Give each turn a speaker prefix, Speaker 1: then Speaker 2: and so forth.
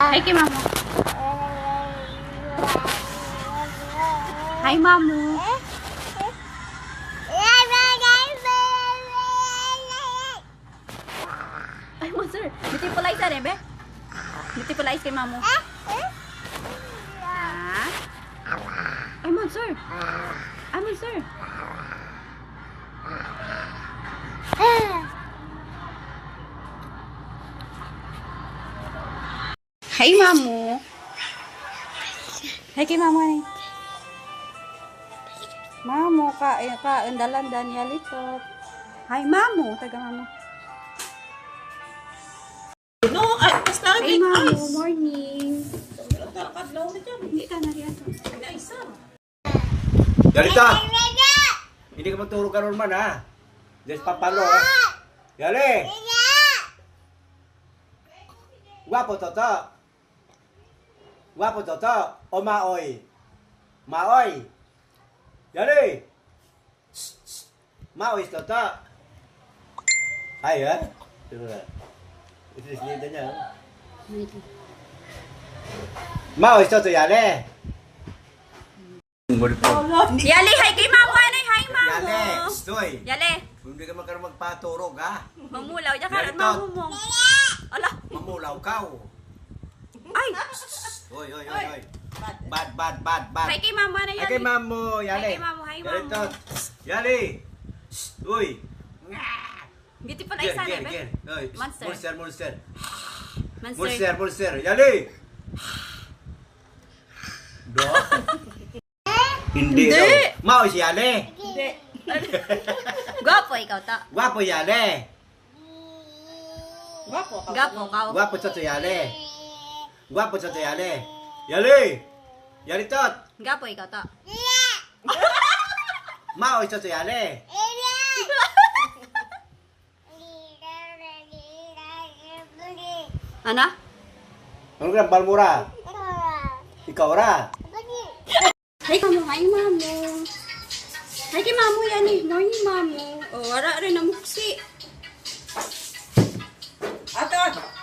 Speaker 1: Hi kay Mamu. Hi Mamu. Ay mo sir, beautiful eyes are be? Beautiful eyes kay Mamu. Ah. Ay mo sir. Ay mo sir. Hi Mamu. Hi kay Mamu ni. Mamu kain dalan ya litot. Hi Mamu, taga Mamu.
Speaker 2: No, ay, basta
Speaker 1: Hi Mamu, morning.
Speaker 2: kadlaw na dyan.
Speaker 1: Hindi ka nariyato.
Speaker 2: Naisa.
Speaker 3: Yarita! Hindi ka magturo ka ron man, ha? Diyos papalo, ha? Yali! Guwapo, toto! Guwapo, toto! O maoy? Maoy! Yali! Maoy, toto! Ay, ha? Ito na. Ito is niya, ha? Maoy, toto, yali!
Speaker 1: Yali, hi kay Mamu. Anay, hi Mamu.
Speaker 3: Yali! Stoy!
Speaker 1: Yali,
Speaker 3: Hindi ka magkaroon magpaturog, ha?
Speaker 1: mamulaw. Diyan ka
Speaker 3: Yali,
Speaker 1: rin Mamu mo. Ala,
Speaker 3: Mamulaw ka,
Speaker 1: ay.
Speaker 3: Oy, oy, oy, oy. Bad.
Speaker 1: Hi kay Mamu. Anay,
Speaker 3: Ay
Speaker 1: Yali.
Speaker 3: kay Mamo,
Speaker 1: Hi
Speaker 3: Yali.
Speaker 1: kay Mamu. Hi
Speaker 3: Yali
Speaker 1: Mamu.
Speaker 3: to. Yali. Uy.
Speaker 1: Beautiful eyes sana be?
Speaker 3: Oy.
Speaker 1: Monster.
Speaker 3: Monster.
Speaker 1: Monster.
Speaker 3: Monster. Yali. Do. Hindi.
Speaker 1: Hindi.
Speaker 3: Mao si Yali.
Speaker 1: Hindi. Gwapo ikaw ta.
Speaker 3: Guwapo Yali.
Speaker 2: Gwapo ka.
Speaker 1: Gwapo ka.
Speaker 3: Guwapo sa Yali. Guwapo sa Yali. Yali. Yali tot.
Speaker 1: Gwapo ikaw ta.
Speaker 3: Mao sa Yali.
Speaker 1: Ano?
Speaker 3: Ano ka balmura? Ikaw ra.
Speaker 1: Hi Mamu. Hi Mamu. Hi kay Mamu yan eh. Morning Mamu. Oh, wala rin na muksi.
Speaker 2: Ato.